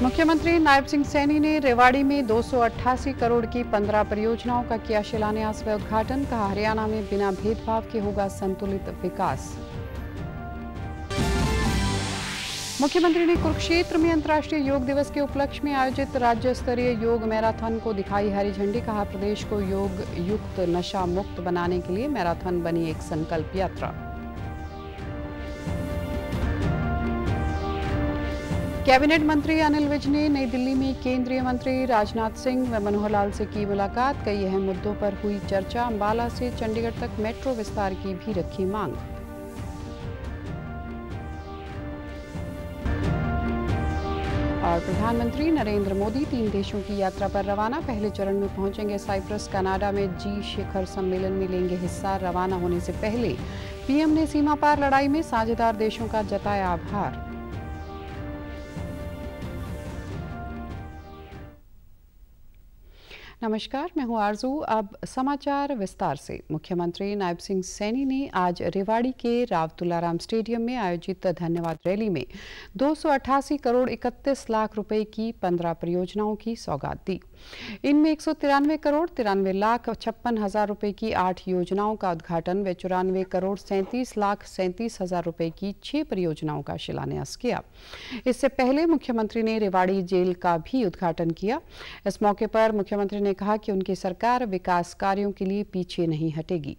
मुख्यमंत्री नायब सिंह सैनी ने रेवाड़ी में 288 करोड़ की 15 परियोजनाओं का किया शिलान्यास व उद्घाटन। कहा, हरियाणा में बिना भेदभाव के होगा संतुलित विकास। मुख्यमंत्री ने कुरुक्षेत्र में अंतर्राष्ट्रीय योग दिवस के उपलक्ष्य में आयोजित राज्य स्तरीय योग मैराथन को दिखाई हरी झंडी। कहा, प्रदेश को योग युक्त नशा मुक्त बनाने के लिए मैराथन बनी एक संकल्प यात्रा। कैबिनेट मंत्री अनिल विज ने नई दिल्ली में केंद्रीय मंत्री राजनाथ सिंह व मनोहर लाल से की मुलाकात। कई अहम मुद्दों पर हुई चर्चा। अंबाला से चंडीगढ़ तक मेट्रो विस्तार की भी रखी मांग। और प्रधानमंत्री नरेंद्र मोदी 3 देशों की यात्रा पर रवाना। पहले चरण में पहुंचेंगे साइप्रस। कनाडा में जी शिखर सम्मेलन में लेंगे हिस्सा। रवाना होने से पहले पीएम ने सीमा पार लड़ाई में साझेदार देशों का जताया आभार। नमस्कार, मैं हूं आरजू। अब समाचार विस्तार से। मुख्यमंत्री नायब सिंह सैनी ने आज रेवाड़ी के राव तुलाराम स्टेडियम में आयोजित धन्यवाद रैली में 288 करोड़ 31 लाख रुपए की 15 परियोजनाओं की सौगात दी। इनमें 193 करोड़ 93 लाख 56 हजार रुपए की 8 योजनाओं का उद्घाटन व 94 करोड़ 37 लाख 37 हजार रुपए की 6 परियोजनाओं का शिलान्यास किया। इससे पहले मुख्यमंत्री ने रेवाड़ी जेल का भी उद्घाटन किया। इस मौके पर मुख्यमंत्री ने कहा कि उनकी सरकार विकास कार्यों के लिए पीछे नहीं हटेगी।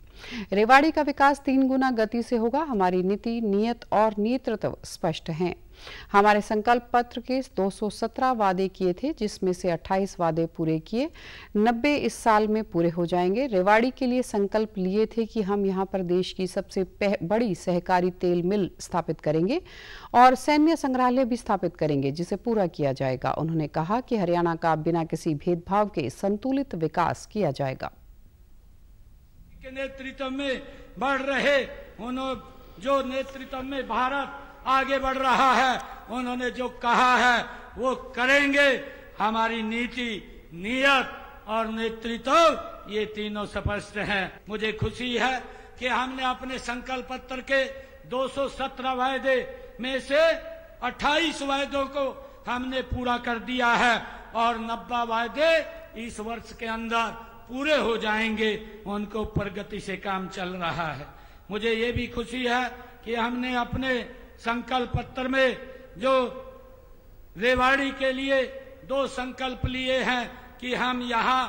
रेवाड़ी का विकास 3 गुना गति से होगा। हमारी नीति, नियत और नेतृत्व स्पष्ट हैं। हमारे संकल्प पत्र के 217 वादे किए थे, जिसमें से 28 वादे पूरे किए। 90 इस साल में पूरे हो जाएंगे। रेवाड़ी के लिए संकल्प लिए थे कि हम यहां पर देश की सबसे बड़ी सहकारी तेल मिल स्थापित करेंगे और सैन्य संग्रहालय भी स्थापित करेंगे, जिसे पूरा किया जाएगा। उन्होंने कहा कि हरियाणा का बिना किसी भेदभाव के संतुलित विकास किया जाएगा। के नेतृत्व में बढ़ रहे उन्होंने जो नेतृत्व में भारत आगे बढ़ रहा है, उन्होंने जो कहा है वो करेंगे। हमारी नीति, नियत और नेतृत्व ये तीनों स्पष्ट हैं। मुझे खुशी है कि हमने अपने संकल्प पत्र के 217 वायदे में से 28 वायदों को हमने पूरा कर दिया है और 90 वायदे इस वर्ष के अंदर पूरे हो जाएंगे। उनको प्रगति से काम चल रहा है। मुझे ये भी खुशी है कि हमने अपने संकल्प पत्र में जो रेवाड़ी के लिए 2 संकल्प लिए हैं कि हम यहाँ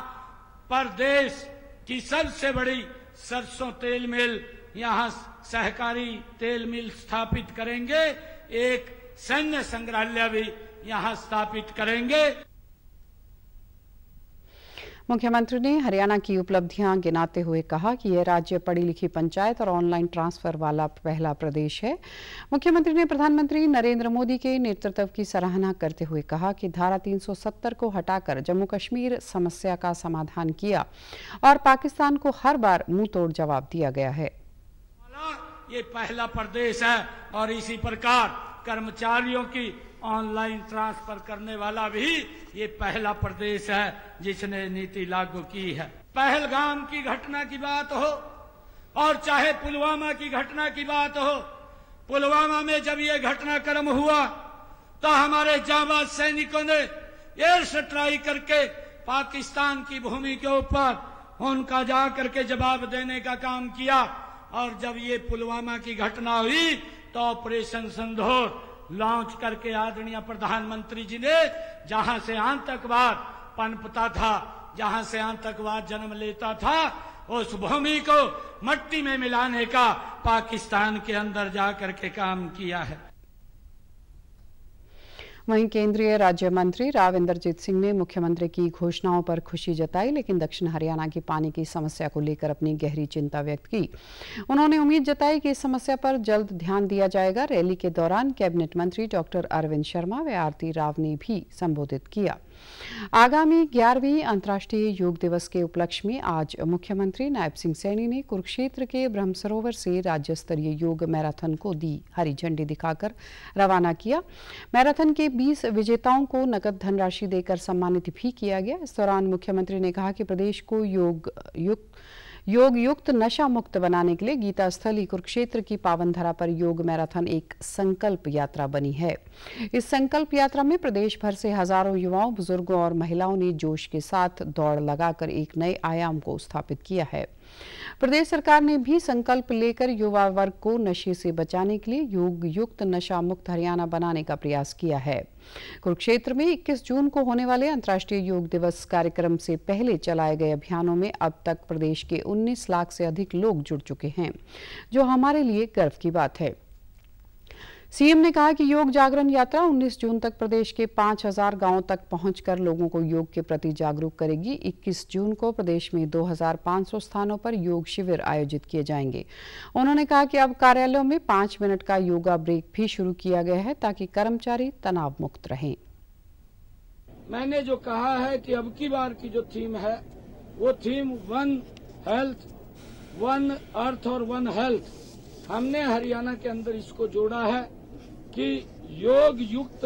पर देश की सबसे बड़ी सरसों तेल मिल, यहाँ सहकारी तेल मिल स्थापित करेंगे। एक सैन्य संग्रहालय भी यहाँ स्थापित करेंगे। मुख्यमंत्री ने हरियाणा की उपलब्धियां गिनाते हुए कहा कि यह राज्य पढ़ी लिखी पंचायत और ऑनलाइन ट्रांसफर वाला पहला प्रदेश है। मुख्यमंत्री ने प्रधानमंत्री नरेंद्र मोदी के नेतृत्व की सराहना करते हुए कहा कि धारा 370 को हटाकर जम्मू कश्मीर समस्या का समाधान किया और पाकिस्तान को हर बार मुंह तोड़ जवाब दिया गया है। ये पहला प्रदेश है और इसी प्रकार कर्मचारियों की ऑनलाइन ट्रांसफर करने वाला भी ये पहला प्रदेश है जिसने नीति लागू की है। पहलगाम की घटना की बात हो और चाहे पुलवामा की घटना की बात हो, पुलवामा में जब ये घटनाक्रम हुआ तो हमारे जांबाज सैनिकों ने एयर स्ट्राइक करके पाकिस्तान की भूमि के ऊपर उनका जा करके जवाब देने का काम किया। और जब ये पुलवामा की घटना हुई तो ऑपरेशन सिंदूर लॉन्च करके आदरणीय प्रधानमंत्री जी ने जहां से आतंकवाद पनपता था, जहां से आतंकवाद जन्म लेता था, उस भूमि को मट्टी में मिलाने का पाकिस्तान के अंदर जाकर के काम किया है। वहीं केंद्रीय राज्य मंत्री राव इंद्रजीत सिंह ने मुख्यमंत्री की घोषणाओं पर खुशी जताई, लेकिन दक्षिण हरियाणा की पानी की समस्या को लेकर अपनी गहरी चिंता व्यक्त की। उन्होंने उम्मीद जताई कि इस समस्या पर जल्द ध्यान दिया जाएगा। रैली के दौरान कैबिनेट मंत्री डॉक्टर अरविंद शर्मा व आरती राव ने भी संबोधित किया। आगामी 11वीं अंतर्राष्ट्रीय योग दिवस के उपलक्ष्य में आज मुख्यमंत्री नायब सिंह सैनी ने कुरुक्षेत्र के ब्रह्म सरोवर से राज्य स्तरीय योग मैराथन को दी हरी झंडी दिखाकर रवाना किया। मैराथन के 20 विजेताओं को नकद धनराशि देकर सम्मानित भी किया गया। इस दौरान मुख्यमंत्री ने कहा कि प्रदेश को योग युक्त नशा मुक्त बनाने के लिए गीता स्थली कुरुक्षेत्र की पावन धरा पर योग मैराथन एक संकल्प यात्रा बनी है। इस संकल्प यात्रा में प्रदेश भर से हजारों युवाओं, बुजुर्गों और महिलाओं ने जोश के साथ दौड़ लगाकर एक नए आयाम को स्थापित किया है। प्रदेश सरकार ने भी संकल्प लेकर युवा वर्ग को नशे से बचाने के लिए योग युक्त नशा मुक्त हरियाणा बनाने का प्रयास किया है। कुरुक्षेत्र में 21 जून को होने वाले अंतर्राष्ट्रीय योग दिवस कार्यक्रम से पहले चलाए गए अभियानों में अब तक प्रदेश के 19 लाख से अधिक लोग जुड़ चुके हैं, जो हमारे लिए गर्व की बात है। सीएम ने कहा कि योग जागरण यात्रा 19 जून तक प्रदेश के 5000 गांवों तक पहुंचकर लोगों को योग के प्रति जागरूक करेगी। 21 जून को प्रदेश में 2500 स्थानों पर योग शिविर आयोजित किए जाएंगे। उन्होंने कहा कि अब कार्यालयों में 5 मिनट का योगा ब्रेक भी शुरू किया गया है ताकि कर्मचारी तनाव मुक्त रहें। मैंने जो कहा है कि अब की बार की जो थीम है वो theme one health, one earth और वन हेल्थ, हमने हरियाणा के अंदर इसको जोड़ा है कि योग युक्त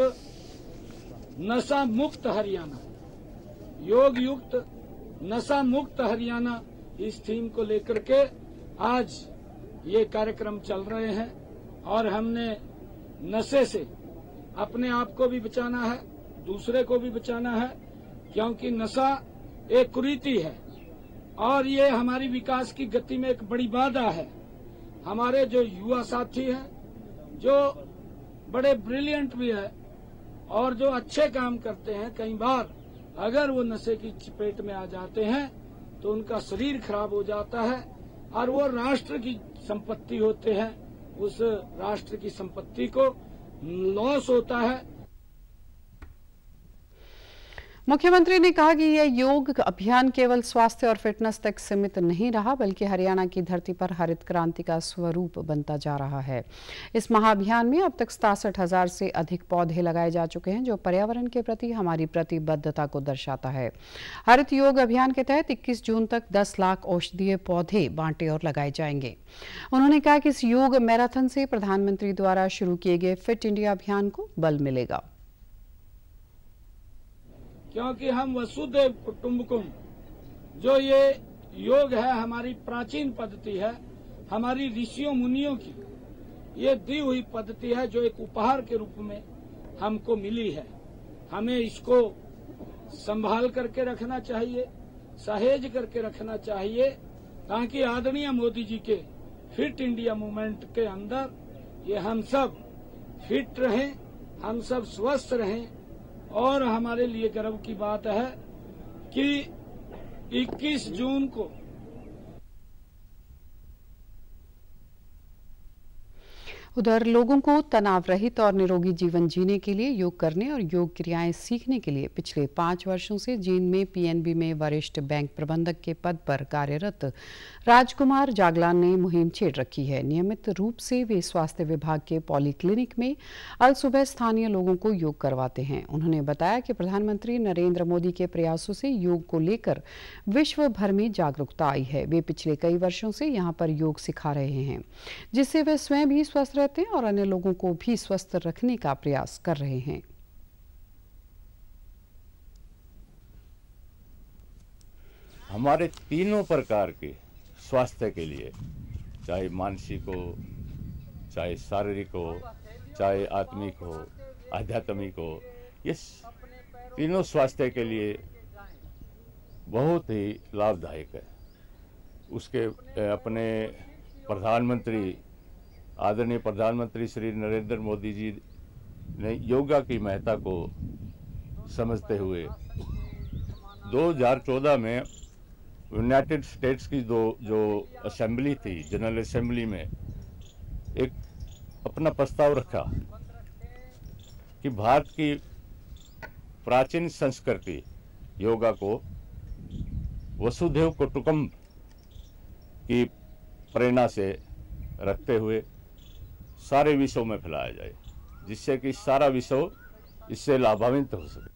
नशा मुक्त हरियाणा, योग युक्त नशा मुक्त हरियाणा, इस थीम को लेकर के आज ये कार्यक्रम चल रहे हैं। और हमने नशे से अपने आप को भी बचाना है, दूसरे को भी बचाना है, क्योंकि नशा एक कुरीति है और ये हमारी विकास की गति में एक बड़ी बाधा है। हमारे जो युवा साथी हैं, जो बड़े ब्रिलियंट भी है और जो अच्छे काम करते हैं, कई बार अगर वो नशे की चपेट में आ जाते हैं तो उनका शरीर खराब हो जाता है और वो राष्ट्र की संपत्ति होते हैं, उस राष्ट्र की संपत्ति को लॉस होता है। मुख्यमंत्री ने कहा कि यह योग अभियान केवल स्वास्थ्य और फिटनेस तक सीमित नहीं रहा, बल्कि हरियाणा की धरती पर हरित क्रांति का स्वरूप बनता जा रहा है। इस महाअभियान में अब तक 67,000 से अधिक पौधे लगाए जा चुके हैं, जो पर्यावरण के प्रति हमारी प्रतिबद्धता को दर्शाता है। हरित योग अभियान के तहत 21 जून तक 10 लाख औषधीय पौधे बांटे और लगाए जाएंगे। उन्होंने कहा कि इस योग मैराथन से प्रधानमंत्री द्वारा शुरू किए गए फिट इंडिया अभियान को बल मिलेगा, क्योंकि हम वसुधैव कुटुंबकम, जो ये योग है, हमारी प्राचीन पद्धति है, हमारी ऋषियों मुनियों की ये दी हुई पद्धति है, जो एक उपहार के रूप में हमको मिली है। हमें इसको संभाल करके रखना चाहिए, सहेज करके रखना चाहिए, ताकि आदरणीय मोदी जी के फिट इंडिया मूवमेंट के अंदर ये हम सब फिट रहें, हम सब स्वस्थ रहें। और हमारे लिए गर्व की बात है कि 21 जून को उधर लोगों को तनाव रहित और निरोगी जीवन जीने के लिए योग करने और योग क्रियाएं सीखने के लिए पिछले 5 वर्षों से जींद में पीएनबी में वरिष्ठ बैंक प्रबंधक के पद पर कार्यरत राजकुमार जागलान ने मुहिम छेड़ रखी है। नियमित रूप से वे स्वास्थ्य विभाग के पॉलीक्लिनिक में अल सुबह स्थानीय लोगों को योग करवाते हैं। उन्होंने बताया कि प्रधानमंत्री नरेंद्र मोदी के प्रयासों से योग को लेकर विश्व भर में जागरूकता आई है। वे पिछले कई वर्षों से यहाँ पर योग सिखा रहे हैं, जिससे वे स्वयं भी स्वस्थ रहते हैं और अन्य लोगों को भी स्वस्थ रखने का प्रयास कर रहे हैं। हमारे तीनों प्रकार के स्वास्थ्य के लिए, चाहे मानसिक हो, चाहे शारीरिक हो, चाहे आत्मिक हो, आध्यात्मिक हो, ये तीनों स्वास्थ्य के लिए बहुत ही लाभदायक है। उसके अपने प्रधानमंत्री, आदरणीय प्रधानमंत्री श्री नरेंद्र मोदी जी ने योगा की महत्ता को समझते हुए 2014 में यूनाइटेड स्टेट्स की जो असेंबली थी, जनरल असेंबली में एक अपना प्रस्ताव रखा कि भारत की प्राचीन संस्कृति योगा को वसुधैव कुटुंबकम की प्रेरणा से रखते हुए सारे विश्व में फैलाया जाए, जिससे कि सारा विश्व इससे लाभान्वित हो सके।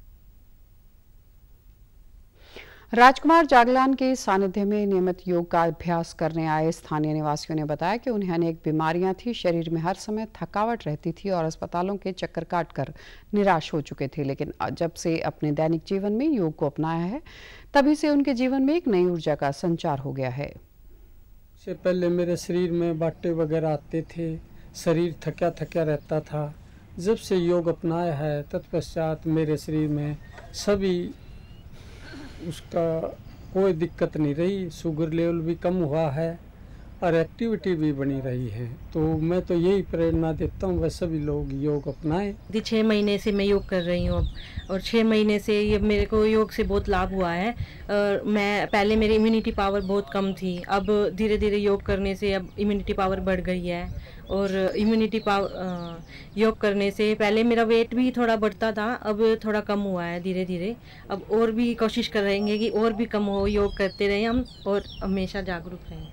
राजकुमार जागलान के सानिध्य में नियमित योग का अभ्यास करने आए स्थानीय निवासियों ने बताया कि उन्हें अनेक बीमारियां थी, शरीर में हर समय थकावट रहती थी और अस्पतालों के चक्कर काटकर निराश हो चुके थे। लेकिन जब से अपने दैनिक जीवन में योग को अपनाया है, तभी से उनके जीवन में एक नई ऊर्जा का संचार हो गया है। से पहले मेरे शरीर में बाटे वगैरह आते थे, शरीर थका थका रहता था। जब से योग अपनाया है तत्पश्चात मेरे शरीर में सभी उसका कोई दिक्कत नहीं रही। शुगर लेवल भी कम हुआ है और एक्टिविटी भी बनी रही है। तो मैं तो यही प्रेरणा देता हूँ वह सभी लोग योग अपनाएं। 6 महीने से मैं योग कर रही हूँ अब, और 6 महीने से ये मेरे को योग से बहुत लाभ हुआ है। मैं पहले मेरी इम्यूनिटी पावर बहुत कम थी, अब धीरे धीरे योग करने से अब इम्यूनिटी पावर बढ़ गई है। और इम्यूनिटी पावर योग करने से पहले मेरा वेट भी थोड़ा बढ़ता था, अब थोड़ा कम हुआ है धीरे धीरे। अब और भी कोशिश कर रहेंगे कि और भी कम हो, योग करते रहें हम और हमेशा जागरूक रहें।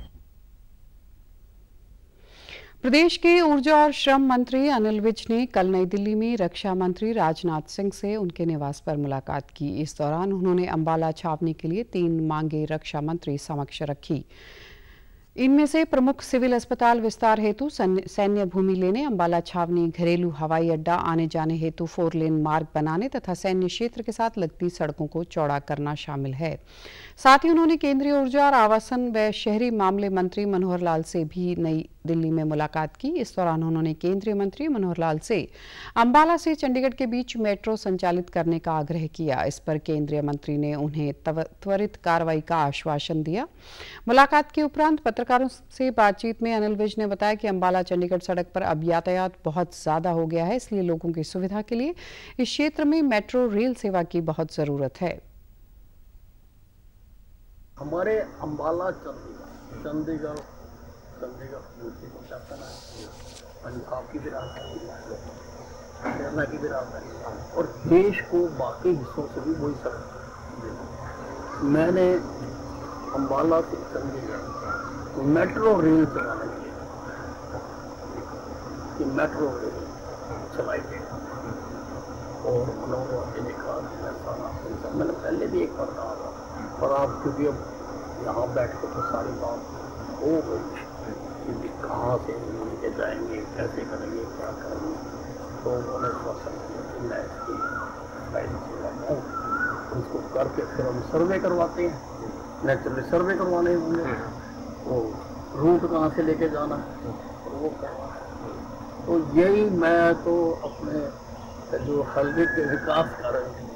प्रदेश के ऊर्जा और श्रम मंत्री अनिल विज ने कल नई दिल्ली में रक्षा मंत्री राजनाथ सिंह से उनके निवास पर मुलाकात की। इस दौरान उन्होंने अंबाला छावनी के लिए 3 मांगे रक्षा मंत्री समक्ष रखी। इनमें से प्रमुख सिविल अस्पताल विस्तार हेतु सैन्य भूमि लेने, अंबाला छावनी घरेलू हवाई अड्डा आने जाने हेतु 4 लेन मार्ग बनाने तथा सैन्य क्षेत्र के साथ लगती सड़कों को चौड़ा करना शामिल है। साथ ही उन्होंने केंद्रीय ऊर्जा और आवासन व शहरी मामले मंत्री मनोहर लाल से भी नई दिल्ली में मुलाकात की। इस दौरान उन्होंने केंद्रीय मंत्री मनोहर लाल से अंबाला से चंडीगढ़ के बीच मेट्रो संचालित करने का आग्रह किया। इस पर केंद्रीय मंत्री ने उन्हें त्वरित कार्रवाई का आश्वासन दिया। मुलाकात के उपरांत पत्रकारों से बातचीत में अनिल विज ने बताया कि अंबाला चंडीगढ़ सड़क पर अब यातायात बहुत ज्यादा हो गया है, इसलिए लोगों की सुविधा के लिए इस क्षेत्र में मेट्रो रेल सेवा की बहुत जरूरत है। हमारे अंबाला चंडीगढ़ पंजाब की भी राजधानी, हरियाणा की भी राजधानी और देश को बाकी हिस्सों से भी वही सड़क। मैंने अंबाला से चंडीगढ़ मेट्रो रेल चलाने के लिए कि मेट्रो रेल चलाई गई और मनोहर ने कहा मैंने पहले भी एक बार कहा था, पर आप क्योंकि अब यहाँ बैठ के तो सारी बात हो गई कि कहाँ से लेके जाएंगे, कैसे करेंगे, क्या करेंगे, तो उन्होंने सोचा कि मैं इसकी फाइल से लगाऊँ, उसको करके फिर हम सर्वे करवाते हैं। नेचुरली सर्वे करवाने होंगे, वो रूट कहाँ से लेके जाना है और वो करवाना। तो यही मैं तो अपने जो हल्के के विकास कर रहे हैं।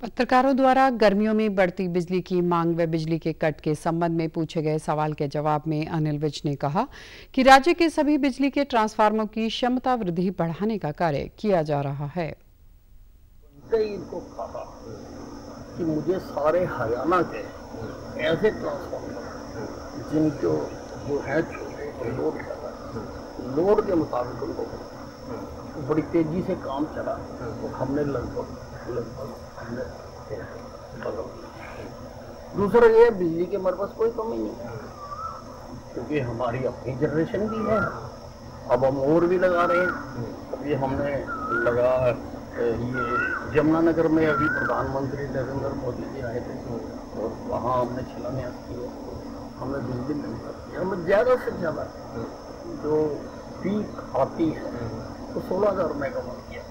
पत्रकारों द्वारा गर्मियों में बढ़ती बिजली की मांग व बिजली के कट के संबंध में पूछे गए सवाल के जवाब में अनिल विज ने कहा कि राज्य के सभी बिजली के ट्रांसफार्मर की क्षमता वृद्धि बढ़ाने का कार्य किया जा रहा है। इनको कहा कि मुझे सारे हरियाणा के ऐसे ट्रांसफार्मर जिनको जो है छोटे लोड के मुताबिक उनको बड़ी तेजी से काम चला, तो हमने लगभग दूसरा ये बिजली के हमारे पास कोई कमी नहीं है, क्योंकि हमारी अपनी जनरेशन भी है। अब हम और भी लगा रहे हैं। अभी हमने लगा ये यमुनानगर में, अभी प्रधानमंत्री नरेंद्र मोदी जी आए थे और वहाँ हमने शिलान्यास किया, हमें बिजली मिल सकती है। हमें ज़्यादा से ज़्यादा जो पीक आती है तो 16,000 मेगावाट किया।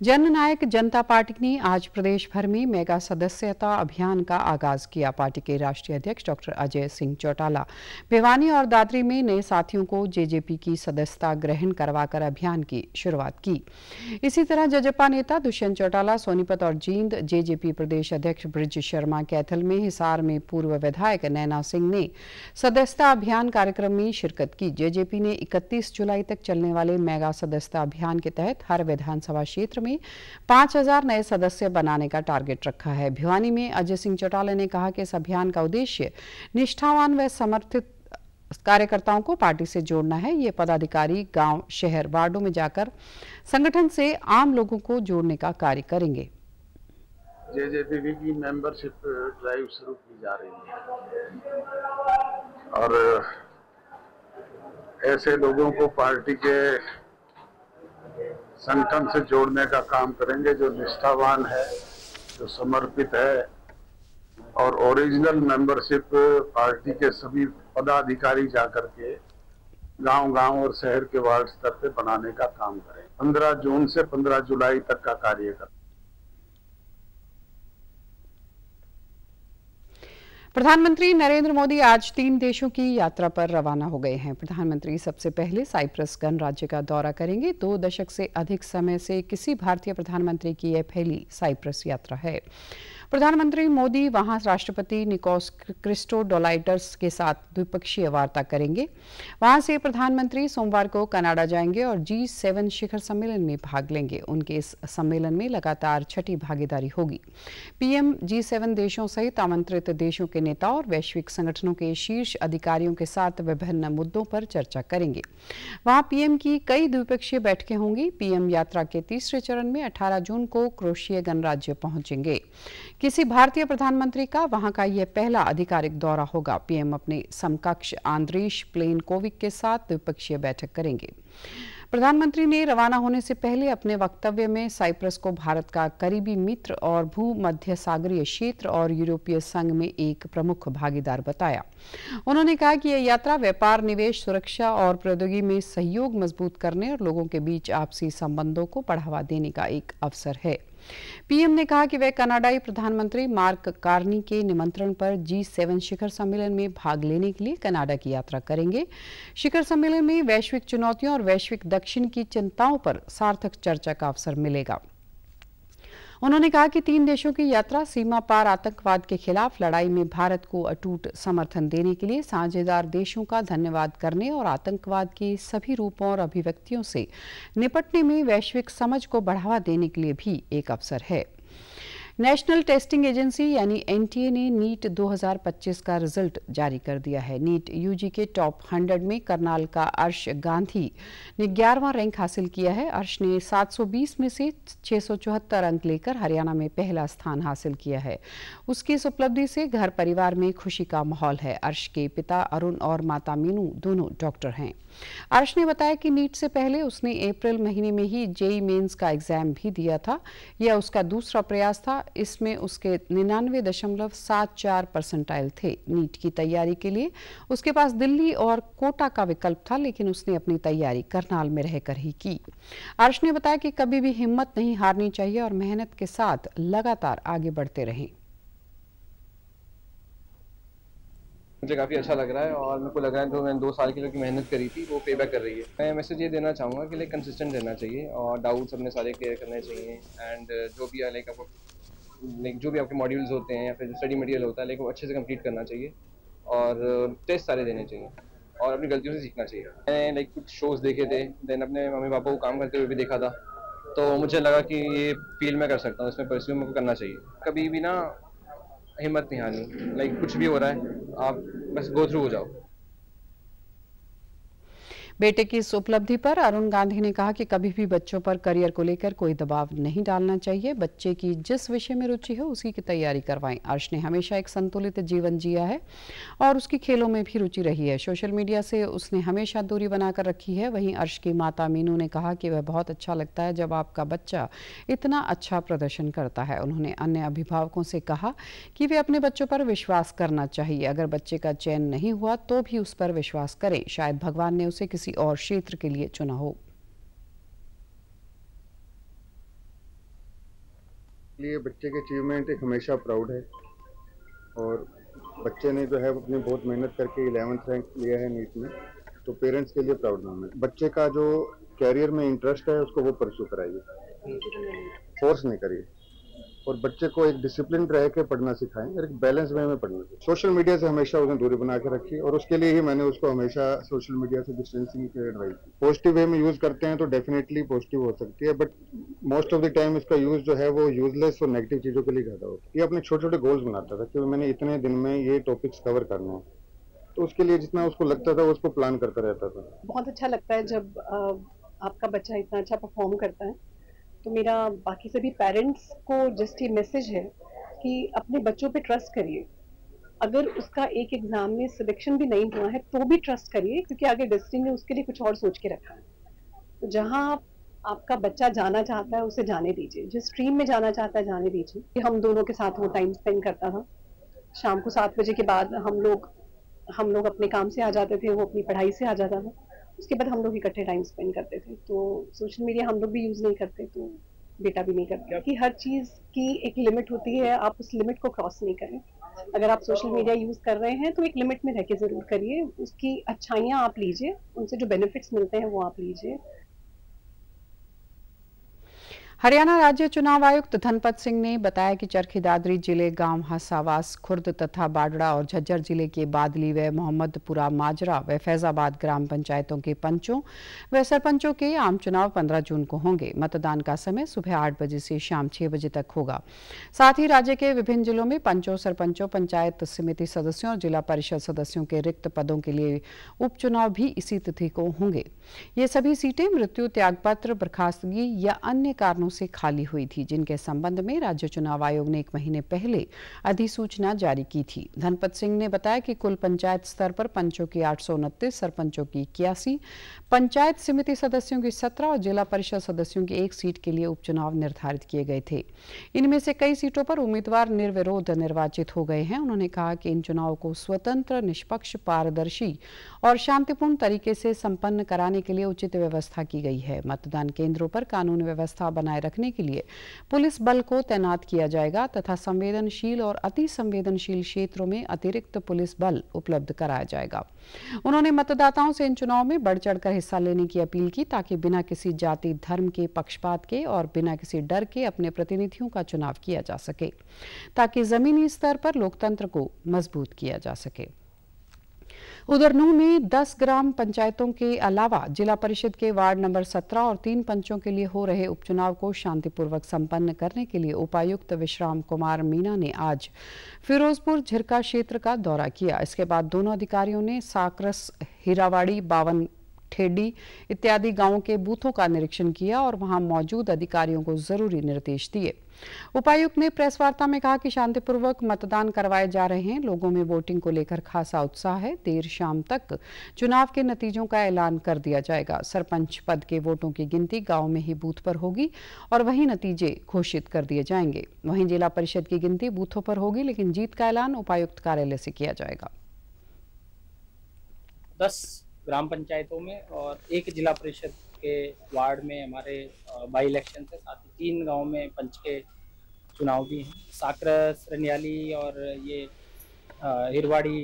जननायक जनता पार्टी ने आज प्रदेश भर में मेगा सदस्यता अभियान का आगाज किया। पार्टी के राष्ट्रीय अध्यक्ष डॉक्टर अजय सिंह चौटाला भिवानी और दादरी में नए साथियों को जेजेपी की सदस्यता ग्रहण करवाकर अभियान की शुरुआत की। इसी तरह जजपा नेता दुष्यंत चौटाला सोनीपत और जींद, जेजेपी प्रदेश अध्यक्ष ब्रिज शर्मा कैथल में, हिसार में पूर्व विधायक नैना सिंह ने सदस्यता अभियान कार्यक्रम में शिरकत की। जेजेपी ने 31 जुलाई तक चलने वाले मेगा सदस्यता अभियान के तहत हर विधानसभा क्षेत्र में 5,000 नए सदस्य बनाने का टारगेट रखा है। भिवानी में अजय सिंह चौटाला ने कहा कि इस अभियान का उद्देश्य निष्ठावान व समर्पित कार्यकर्ताओं को पार्टी से जोड़ना है। ये पदाधिकारी गांव, शहर, वार्डों में जाकर संगठन से आम लोगों को जोड़ने का कार्य करेंगे। जेजेपी की मेंबरशिप ड्राइव शुरू की जा रही है और ऐसे लोगों को पार्टी के संगठन से जोड़ने का काम करेंगे जो निष्ठावान है, जो समर्पित है और ओरिजिनल मेंबरशिप पार्टी के सभी पदाधिकारी जाकर के गांव-गांव और शहर के वार्ड स्तर पे बनाने का काम करें। 15 जून से 15 जुलाई तक का कार्य करें। प्रधानमंत्री नरेंद्र मोदी आज 3 देशों की यात्रा पर रवाना हो गए हैं। प्रधानमंत्री सबसे पहले साइप्रस गणराज्य का दौरा करेंगे। 2 दशक से अधिक समय से किसी भारतीय प्रधानमंत्री की यह पहली साइप्रस यात्रा है। प्रधानमंत्री मोदी वहां राष्ट्रपति निकोस क्रिस्टोडोलाइडस के साथ द्विपक्षीय वार्ता करेंगे। वहां से प्रधानमंत्री सोमवार को कनाडा जाएंगे और G7 शिखर सम्मेलन में भाग लेंगे। उनके इस सम्मेलन में लगातार छठी भागीदारी होगी। पीएम G7 देशों सहित आमंत्रित देशों के नेता और वैश्विक संगठनों के शीर्ष अधिकारियों के साथ विभिन्न मुद्दों पर चर्चा करेंगे। वहां पीएम की कई द्विपक्षीय बैठकें होंगी। पीएम यात्रा के तीसरे चरण में 18 जून को क्रोएशिया गणराज्य पहुंचेंगे। किसी भारतीय प्रधानमंत्री का वहां का यह पहला आधिकारिक दौरा होगा। पीएम अपने समकक्ष आंद्रीश प्लेनकोविक के साथ द्विपक्षीय बैठक करेंगे। प्रधानमंत्री ने रवाना होने से पहले अपने वक्तव्य में साइप्रस को भारत का करीबी मित्र और भूमध्य सागरीय क्षेत्र और यूरोपीय संघ में एक प्रमुख भागीदार बताया। उन्होंने कहा कि यह यात्रा व्यापार, निवेश, सुरक्षा और प्रौद्योगिकी में सहयोग मजबूत करने और लोगों के बीच आपसी संबंधों को बढ़ावा देने का एक अवसर है। पीएम ने कहा कि वे कनाडाई प्रधानमंत्री मार्क कार्नी के निमंत्रण पर G7 शिखर सम्मेलन में भाग लेने के लिए कनाडा की यात्रा करेंगे। शिखर सम्मेलन में वैश्विक चुनौतियों और वैश्विक दक्षिण की चिंताओं पर सार्थक चर्चा का अवसर मिलेगा। उन्होंने कहा कि 3 देशों की यात्रा सीमा पार आतंकवाद के खिलाफ लड़ाई में भारत को अटूट समर्थन देने के लिए साझेदार देशों का धन्यवाद करने और आतंकवाद के सभी रूपों और अभिव्यक्तियों से निपटने में वैश्विक समझ को बढ़ावा देने के लिए भी एक अवसर है। नेशनल टेस्टिंग एजेंसी यानी एनटीए ने नीट 2025 का रिजल्ट जारी कर दिया है। नीट यूजी के टॉप 100 में करनाल का अर्श गांधी ने 11वां रैंक हासिल किया है। अर्श ने 720 में से 674 अंक लेकर हरियाणा में पहला स्थान हासिल किया है। उसकी इस उपलब्धि से घर परिवार में खुशी का माहौल है। अर्श के पिता अरुण और माता मीनू दोनों डॉक्टर हैं। अर्श ने बताया कि नीट से पहले उसने अप्रैल महीने में ही जेईई मेंस का एग्जाम भी दिया था। यह उसका दूसरा प्रयास था। इसमें उसके 99.74 परसेंटाइल थे। नीट की तैयारी के लिए उसके पास दिल्ली और कोटा का विकल्प था, लेकिन उसने अपनी तैयारी करनाल में रहकर ही की। अर्श ने बताया कि कभी भी हिम्मत नहीं हारनी चाहिए और मेहनत के साथ लगातार आगे बढ़ते रहें। मुझे काफ़ी अच्छा लग रहा है और मेरे को लग रहा है जो मैंने 2 साल के लिए मेहनत करी थी वो पे बैक कर रही है। मैं मैसेज ये देना चाहूँगा कि लाइक कंसिस्टेंट रहना चाहिए और डाउट्स अपने सारे क्लियर करने चाहिए एंड जो भी लाइक आपको जो भी आपके मॉड्यूल्स होते हैं या फिर जो स्टडी मटेरियल होता है लाइक वो अच्छे से कंप्लीट करना चाहिए और टेस्ट सारे देने चाहिए और अपनी गलतियों से सीखना चाहिए। मैंने लाइक कुछ शोज़ देखे थे, देन अपने मम्मी पापा को काम करते हुए भी देखा था, तो मुझे लगा कि ये फील्ड में कर सकता हूँ, इसमें परस्यू मेरे को करना चाहिए। कभी भी ना हिम्मत नहीं हारनी, लाइक कुछ भी हो रहा है आप बस गो थ्रू हो जाओ। बेटे की इस उपलब्धि पर अरुण गांधी ने कहा कि कभी भी बच्चों पर करियर को लेकर कोई दबाव नहीं डालना चाहिए। बच्चे की जिस विषय में रुचि है उसी की तैयारी करवाएं। अर्श ने हमेशा एक संतुलित जीवन जिया है और उसकी खेलों में भी रुचि रही है। सोशल मीडिया से उसने हमेशा दूरी बनाकर रखी है। वहीं अर्श की माता मीनू ने कहा कि वह बहुत अच्छा लगता है जब आपका बच्चा इतना अच्छा प्रदर्शन करता है। उन्होंने अन्य अभिभावकों से कहा कि वे अपने बच्चों पर विश्वास करना चाहिए। अगर बच्चे का चयन नहीं हुआ तो भी उस पर विश्वास करें। शायद भगवान ने उसे किसी और क्षेत्र के लिए चुना हो। लिए बच्चे के अचीवमेंट एक हमेशा प्राउड है और बच्चे ने जो है अपनी बहुत मेहनत करके 11th रैंक लिया है नीट में, तो पेरेंट्स के लिए प्राउड मोमेंट। बच्चे का जो कैरियर में इंटरेस्ट है उसको वो परस्यू कराइए, फोर्स नहीं करिए और बच्चे को एक डिसिप्लिन रह के पढ़ना सिखाएं और एक बैलेंस वे में पढ़ना सिखाएं। सोशल मीडिया से हमेशा उसने दूरी बना के रखी और उसके लिए ही मैंने उसको हमेशा सोशल मीडिया से डिस्टेंसिंग की एडवाइस दी। पॉजिटिव वे में यूज करते हैं तो डेफिनेटली पॉजिटिव हो सकती है, but most of the time इसका यूज जो है वो यूजलेस और नेगेटिव चीजों के लिए ज्यादा होता है। ये अपने छोटे छोटे गोल्स बनाता था कि मैंने इतने दिन में ये टॉपिक्स कवर करने हैं, तो उसके लिए जितना उसको लगता था उसको प्लान करता रहता था। बहुत अच्छा लगता है जब आपका बच्चा इतना अच्छा परफॉर्म करता है। तो मेरा बाकी सभी पेरेंट्स को जस्ट ये मैसेज है कि अपने बच्चों पे ट्रस्ट करिए। अगर उसका एक एग्जाम में सिलेक्शन भी नहीं हुआ है तो भी ट्रस्ट करिए, क्योंकि आगे डेस्टिनी ने उसके लिए कुछ और सोच के रखा है। तो जहां आपका बच्चा जाना चाहता है उसे जाने दीजिए, जिस स्ट्रीम में जाना चाहता है जाने दीजिए। हम दोनों के साथ वो टाइम स्पेंड करता था। शाम को 7 बजे के बाद हम लोग अपने काम से आ जाते थे, वो अपनी पढ़ाई से आ जाता था। उसके बाद हम लोग इकट्ठे टाइम स्पेंड करते थे। तो सोशल मीडिया हम लोग भी यूज़ नहीं करते, तो बेटा भी नहीं करता। कि हर चीज़ की एक लिमिट होती है, आप उस लिमिट को क्रॉस नहीं करें। अगर आप सोशल मीडिया यूज़ कर रहे हैं तो एक लिमिट में रह के ज़रूर करिए, उसकी अच्छाइयाँ आप लीजिए, उनसे जो बेनिफिट्स मिलते हैं वो आप लीजिए। हरियाणा राज्य चुनाव आयुक्त धनपत सिंह ने बताया कि चरखी दादरी जिले गांव हसावास खुर्द तथा बाडड़ा और झज्जर जिले के बादली व मोहम्मदपुरा माजरा व फैजाबाद ग्राम पंचायतों के पंचों व सरपंचों के आम चुनाव 15 जून को होंगे। मतदान का समय सुबह 8 बजे से शाम 6 बजे तक होगा। साथ ही राज्य के विभिन्न जिलों में पंचों, सरपंचों, पंचायत समिति सदस्यों और जिला परिषद सदस्यों के रिक्त पदों के लिए उपचुनाव भी इसी तिथि को होंगे। ये सभी सीटें मृत्यु, त्यागपत्र, बर्खास्तगी या अन्य कारणों से खाली हुई थी, जिनके संबंध में राज्य चुनाव आयोग ने 1 महीने पहले अधिसूचना जारी की थी। धनपत सिंह ने बताया कि कुल पंचायत स्तर पर पंचों की 829, सरपंचों की 81, पंचायत समिति सदस्यों की 17 और जिला परिषद सदस्यों की 1 सीट के लिए उपचुनाव निर्धारित किए गए थे। इनमें से कई सीटों पर उम्मीदवार निर्विरोध निर्वाचित हो गए हैं। उन्होंने कहा कि इन चुनावों को स्वतंत्र, निष्पक्ष, पारदर्शी और शांतिपूर्ण तरीके से संपन्न कराने के लिए उचित व्यवस्था की गई है। मतदान केंद्रों पर कानून व्यवस्था बनाए रखने के लिए पुलिस बल को तैनात किया जाएगा तथा संवेदनशील और अति संवेदनशील क्षेत्रों में अतिरिक्त पुलिस बल उपलब्ध कराया जाएगा। उन्होंने मतदाताओं से इन चुनाव में बढ़ चढ़कर हिस्सा लेने की अपील की, ताकि बिना किसी जाति, धर्म के पक्षपात के और बिना किसी डर के अपने प्रतिनिधियों का चुनाव किया जा सके, ताकि जमीनी स्तर पर लोकतंत्र को मजबूत किया जा सके। उधर नूंह में 10 ग्राम पंचायतों के अलावा जिला परिषद के वार्ड नंबर 17 और 3 पंचों के लिए हो रहे उपचुनाव को शांतिपूर्वक संपन्न करने के लिए उपायुक्त विश्राम कुमार मीणा ने आज फिरोजपुर झिरका क्षेत्र का दौरा किया। इसके बाद दोनों अधिकारियों ने साकरस, हीरावाड़ी, बावन ठेडी इत्यादि गांवों के बूथों का निरीक्षण किया और वहां मौजूद अधिकारियों को जरूरी निर्देश दिए। उपायुक्त ने प्रेस वार्ता में कहा कि शांतिपूर्वक मतदान करवाए जा रहे हैं। लोगों में वोटिंग को लेकर खासा उत्साह है। देर शाम तक चुनाव के नतीजों का ऐलान कर दिया जाएगा। सरपंच पद के वोटों की गिनती गांव में ही बूथ पर होगी और वही नतीजे घोषित कर दिए जाएंगे। वहीं जिला परिषद की गिनती बूथों पर होगी, लेकिन जीत का ऐलान उपायुक्त कार्यालय से किया जाएगा। 10 ग्राम पंचायतों में और 1 जिला परिषद के वार्ड में हमारे बाई इलेक्शन है। साथ ही 3 गांव में पंच के चुनाव भी हैं। साकरस, रनियाली और ये हिरवाड़ी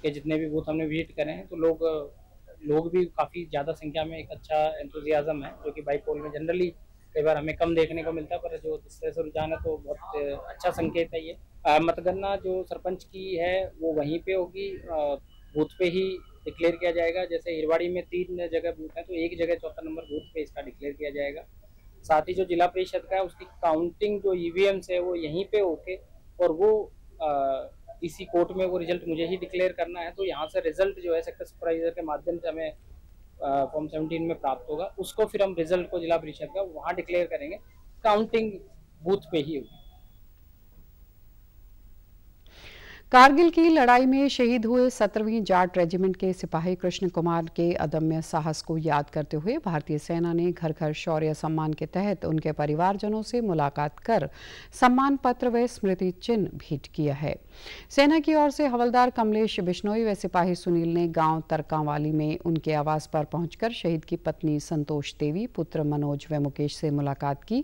के जितने भी बूथ हमने विजिट करे हैं, तो लोग भी काफ़ी ज़्यादा संख्या में, एक अच्छा एंथुजियाज्म है, जो कि बाई पोल में जनरली कई बार हमें कम देखने को मिलता है, पर जो जिस तरह से रुझान है तो बहुत अच्छा संकेत है ये। मतगणना जो सरपंच की है वो वहीं पे होगी, बूथ पे ही डिक्लेयर किया जाएगा। जैसे हिरवाड़ी में 3 जगह बूथ है, तो 1 जगह 4 नंबर बूथ पे इसका डिक्लेयर किया जाएगा। साथ ही जो जिला परिषद का है उसकी काउंटिंग जो ईवीएम्स है वो यहीं पे होके और वो इसी कोर्ट में वो रिजल्ट मुझे ही डिक्लेयर करना है। तो यहाँ से रिजल्ट जो है सेक्टर सुपरवाइजर के माध्यम से हमें फॉर्म 17 में प्राप्त होगा। उसको फिर हम रिजल्ट को जिला परिषद का वहाँ डिक्लेयर करेंगे। काउंटिंग बूथ पे ही होगी। कारगिल की लड़ाई में शहीद हुए 17वीं जाट रेजिमेंट के सिपाही कृष्ण कुमार के अदम्य साहस को याद करते हुए भारतीय सेना ने घर घर शौर्य सम्मान के तहत उनके परिवारजनों से मुलाकात कर सम्मान पत्र व स्मृति चिन्ह भेंट किया है। सेना की ओर से हवलदार कमलेश बिश्नोई व सिपाही सुनील ने गांव तरकावाली में उनके आवास पर पहुंचकर शहीद की पत्नी संतोष देवी, पुत्र मनोज व मुकेश से मुलाकात की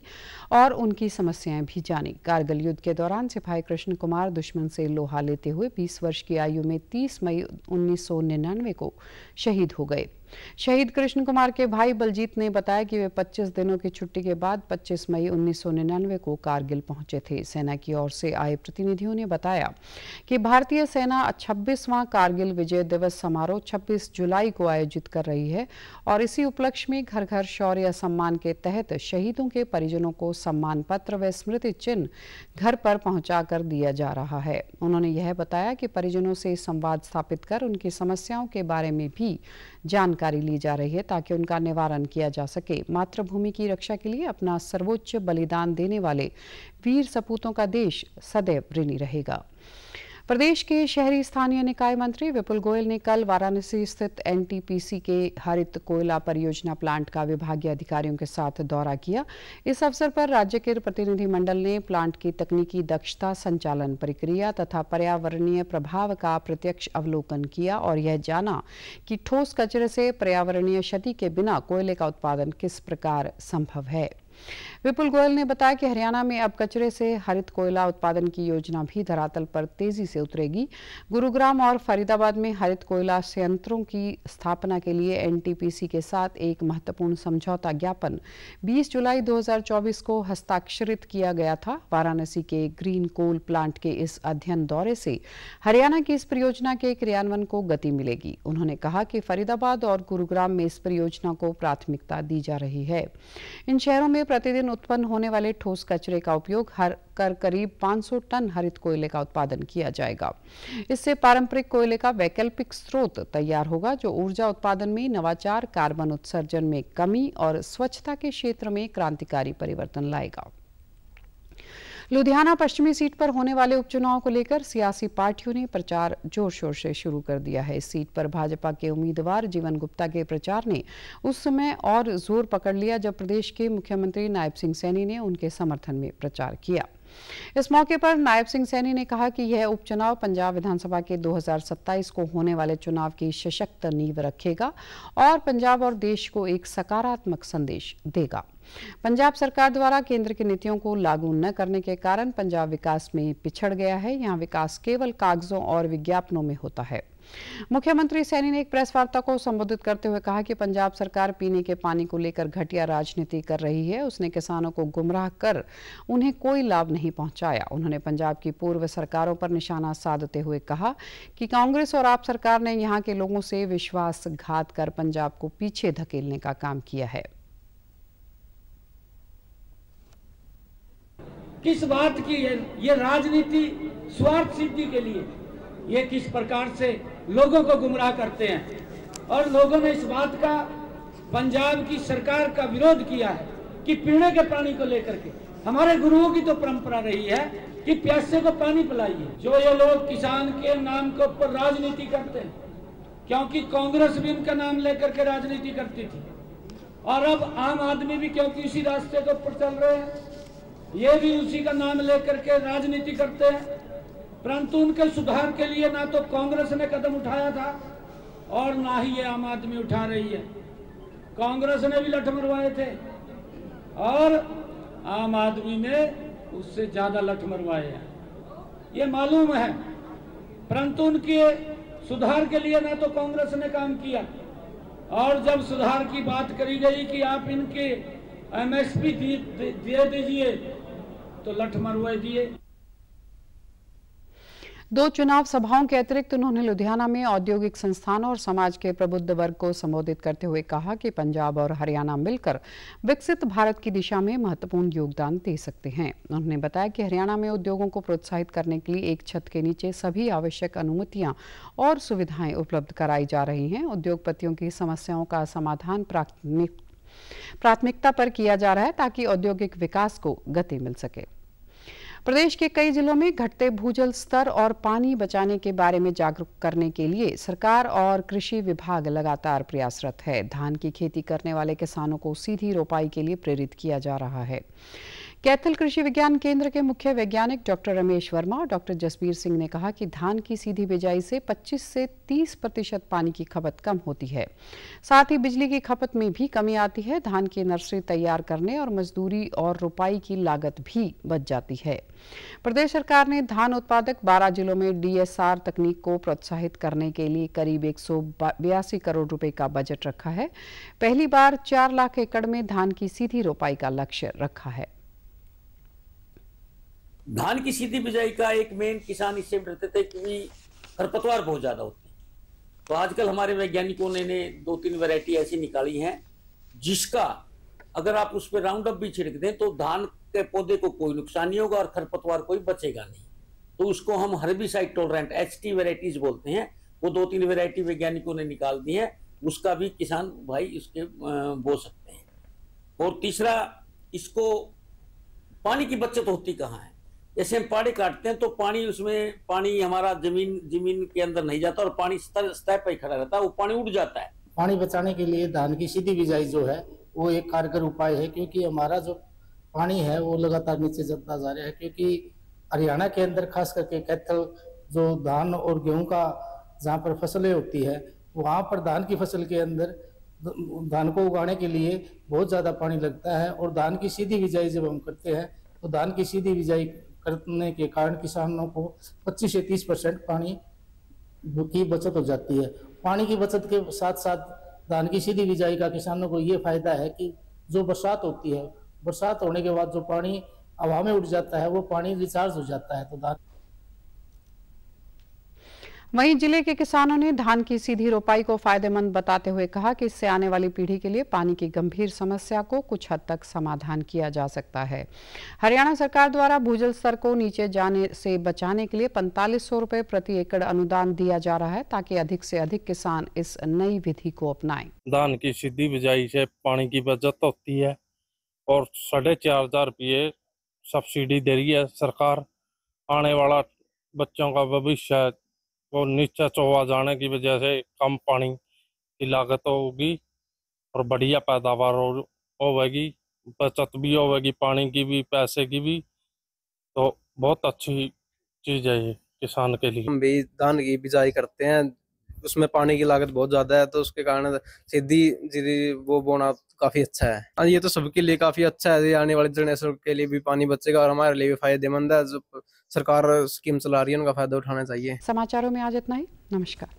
और उनकी समस्याएं भी जानी। कारगिल युद्ध के दौरान सिपाही कृष्ण कुमार दुश्मन से लोहा लेते हुए 20 वर्ष की आयु में 30 मई 1999 को शहीद हो गए। शहीद कृष्ण कुमार के भाई बलजीत ने बताया कि वे 25 दिनों की छुट्टी के बाद 25 मई 1999 को कारगिल पहुंचे थे। सेना की ओर से आए प्रतिनिधियों ने बताया कि भारतीय सेना 26वां कारगिल विजय दिवस समारोह 26 जुलाई को आयोजित कर रही है और इसी उपलक्ष्य में घर घर शौर्य सम्मान के तहत शहीदों के परिजनों को सम्मान पत्र व स्मृति चिन्ह घर पर पहुंचाकर दिया जा रहा है। उन्होंने यह बताया कि परिजनों से संवाद स्थापित कर उनकी समस्याओं के बारे में भी जानकारी ली जा रही है, ताकि उनका निवारण किया जा सके। मातृभूमि की रक्षा के लिए अपना सर्वोच्च बलिदान देने वाले वीर सपूतों का देश सदैव ऋणी रहेगा। प्रदेश के शहरी स्थानीय निकाय मंत्री विपुल गोयल ने कल वाराणसी स्थित एनटीपीसी के हरित कोयला परियोजना प्लांट का विभागीय अधिकारियों के साथ दौरा किया। इस अवसर पर राज्य के प्रतिनिधिमंडल ने प्लांट की तकनीकी दक्षता, संचालन प्रक्रिया तथा पर्यावरणीय प्रभाव का प्रत्यक्ष अवलोकन किया और यह जाना कि ठोस कचरे से पर्यावरणीय क्षति के बिना कोयले का उत्पादन किस प्रकार संभव है। विपुल गोयल ने बताया कि हरियाणा में अब कचरे से हरित कोयला उत्पादन की योजना भी धरातल पर तेजी से उतरेगी। गुरुग्राम और फरीदाबाद में हरित कोयला संयंत्रों की स्थापना के लिए एनटीपीसी के साथ एक महत्वपूर्ण समझौता ज्ञापन 20 जुलाई 2024 को हस्ताक्षरित किया गया था। वाराणसी के ग्रीन कोल प्लांट के इस अध्ययन दौरे से हरियाणा की इस परियोजना के क्रियान्वयन को गति मिलेगी। उन्होंने कहा कि फरीदाबाद और गुरुग्राम में इस परियोजना को प्राथमिकता दी जा रही है। इन शहरों में प्रतिदिन उत्पन्न होने वाले ठोस कचरे का उपयोग कर करीब 500 टन हरित कोयले का उत्पादन किया जाएगा। इससे पारंपरिक कोयले का वैकल्पिक स्रोत तैयार होगा, जो ऊर्जा उत्पादन में नवाचार, कार्बन उत्सर्जन में कमी और स्वच्छता के क्षेत्र में क्रांतिकारी परिवर्तन लाएगा। लुधियाना पश्चिमी सीट पर होने वाले उपचुनाव को लेकर सियासी पार्टियों ने प्रचार जोर शोर से शुरू कर दिया है। इस सीट पर भाजपा के उम्मीदवार जीवन गुप्ता के प्रचार ने उस समय और जोर पकड़ लिया जब प्रदेश के मुख्यमंत्री नायब सिंह सैनी ने उनके समर्थन में प्रचार किया। इस मौके पर नायब सिंह सैनी ने कहा कि यह उपचुनाव पंजाब विधानसभा के 2027 को होने वाले चुनाव की सशक्त नींव रखेगा और पंजाब और देश को एक सकारात्मक संदेश देगा। पंजाब सरकार द्वारा केंद्र की नीतियों को लागू न करने के कारण पंजाब विकास में पिछड़ गया है। यहाँ विकास केवल कागजों और विज्ञापनों में होता है। मुख्यमंत्री सैनी ने एक प्रेस वार्ता को संबोधित करते हुए कहा कि पंजाब सरकार पीने के पानी को लेकर घटिया राजनीति कर रही है। उसने किसानों को गुमराह कर उन्हें कोई लाभ नहीं पहुंचाया। उन्होंने पंजाब की पूर्व सरकारों पर निशाना साधते हुए कहा कि कांग्रेस और आप सरकार ने यहां के लोगों से विश्वासघात कर पंजाब को पीछे धकेलने का काम किया है। किस बात की ये राजनीति स्वार्थ सिद्धि के लिए ये किस प्रकार से लोगों को गुमराह करते हैं। और लोगों ने इस बात का पंजाब की सरकार का विरोध किया है कि पीने के पानी को लेकर के हमारे गुरुओं की तो परंपरा रही है कि प्यासे को पानी पिलाइए। जो ये लोग किसान के नाम के ऊपर राजनीति करते हैं, क्योंकि कांग्रेस भी इनका नाम लेकर के राजनीति करती थी और अब आम आदमी भी क्योंकि उसी रास्ते के ऊपर चल रहे हैं, ये भी उसी का नाम लेकर के राजनीति करते हैं। परंतु उनके सुधार के लिए ना तो कांग्रेस ने कदम उठाया था और ना ही ये आम आदमी उठा रही है। कांग्रेस ने भी लठ मरवाए थे और आम आदमी ने उससे ज्यादा लठ मरवाए हैं, ये मालूम है। परंतु उनके सुधार के लिए ना तो कांग्रेस ने काम किया और जब सुधार की बात करी गई कि आप इनके एमएसपी दे दीजिए तो लठ मरवाए दिए। 2 चुनाव सभाओं के अतिरिक्त उन्होंने लुधियाना में औद्योगिक संस्थानों और समाज के प्रबुद्ध वर्ग को संबोधित करते हुए कहा कि पंजाब और हरियाणा मिलकर विकसित भारत की दिशा में महत्वपूर्ण योगदान दे सकते हैं। उन्होंने बताया कि हरियाणा में उद्योगों को प्रोत्साहित करने के लिए एक छत के नीचे सभी आवश्यक अनुमतियां और सुविधाएं उपलब्ध कराई जा रही हैं। उद्योगपतियों की समस्याओं का समाधान प्राथमिकता पर किया जा रहा है ताकि औद्योगिक विकास को गति मिल सके। प्रदेश के कई जिलों में घटते भूजल स्तर और पानी बचाने के बारे में जागरूक करने के लिए सरकार और कृषि विभाग लगातार प्रयासरत है। धान की खेती करने वाले किसानों को सीधी रोपाई के लिए प्रेरित किया जा रहा है। कैथल कृषि विज्ञान केंद्र के मुख्य वैज्ञानिक डॉक्टर रमेश वर्मा और डॉक्टर जसबीर सिंह ने कहा कि धान की सीधी बिजाई से 25 से 30% पानी की खपत कम होती है। साथ ही बिजली की खपत में भी कमी आती है। धान की नर्सरी तैयार करने और मजदूरी और रुपाई की लागत भी बच जाती है। प्रदेश सरकार ने धान उत्पादक 12 जिलों में DSR तकनीक को प्रोत्साहित करने के लिए करीब 182 करोड़ रुपए का बजट रखा है। पहली बार 4 लाख एकड़ में धान की सीधी रोपाई का लक्ष्य रखा है। धान की सीधी बिजाई का एक मेन किसान इससे डरते थे क्योंकि खरपतवार बहुत ज्यादा होते हैं। तो आजकल हमारे वैज्ञानिकों ने 2-3 वैरायटी ऐसी निकाली हैं जिसका अगर आप उस पर राउंड अप भी छिड़क दें तो धान के पौधे को कोई नुकसान नहीं होगा और खरपतवार कोई बचेगा नहीं। तो उसको हम हर्बिसाइड टॉलरेंट HT वैरायटीज बोलते हैं। वो 2-3 वैरायटी वैज्ञानिकों ने निकाल दी है, उसका भी किसान भाई इसके बो सकते हैं। और तीसरा, इसको पानी की बचत होती कहाँ है। जैसे हम पाड़े काटते हैं तो पानी हमारा जमीन के अंदर नहीं जाता और पानी सतह पर खड़ा रहता है, वो पानी उड़ जाता है। पानी बचाने के लिए धान की सीधी बिजाई जो है वो एक कारगर उपाय है, क्योंकि हमारा जो पानी है वो लगातार नीचे चलता जा रहा है। क्योंकि हरियाणा के अंदर खास करके कैथल जो धान और गेहूं का जहाँ पर फसलें होती है वहाँ पर धान की फसल के अंदर धान को उगाने के लिए बहुत ज़्यादा पानी लगता है। और धान की सीधी बिजाई जब हम करते हैं तो धान की सीधी बिजाई करने के कारण किसानों को 25 से 30% पानी की बचत हो जाती है। पानी की बचत के साथ साथ धान की सीधी बिजाई का किसानों को ये फायदा है कि जो बरसात होती है, बरसात होने के बाद जो पानी हवा में उड़ जाता है वो पानी रिचार्ज हो जाता है। तो धान वहीं जिले के किसानों ने धान की सीधी रोपाई को फायदेमंद बताते हुए कहा कि इससे आने वाली पीढ़ी के लिए पानी की गंभीर समस्या को कुछ हद तक समाधान किया जा सकता है। हरियाणा सरकार द्वारा भूजल स्तर को नीचे जाने से बचाने के लिए 4500 रुपए प्रति एकड़ अनुदान दिया जा रहा है ताकि अधिक से अधिक किसान इस नई विधि को अपनाएं। धान की सीधी बिजाई से पानी की बचत होती है और 4500 रुपये सब्सिडी दे रही है सरकार। आने वाला बच्चों का भविष्य वो नीचे चौवा जाने की वजह से कम पानी की लागत होगी और बढ़िया पैदावार होगी, बचत भी होगी पानी की भी, पैसे की भी। तो बहुत अच्छी चीज़ है ये किसान के लिए। हम भी धान की बिजाई करते हैं, उसमें पानी की लागत बहुत ज़्यादा है तो उसके कारण सीधी वो बोना काफ़ी अच्छा है। हाँ, ये तो सबके लिए काफ़ी अच्छा है। आने वाले जनरेशन के लिए भी पानी बचेगा और हमारे लिए भी फायदेमंद है। जो सरकार स्कीम चला रही है उनका फायदा उठाना चाहिए। समाचारों में आज इतना ही। नमस्कार।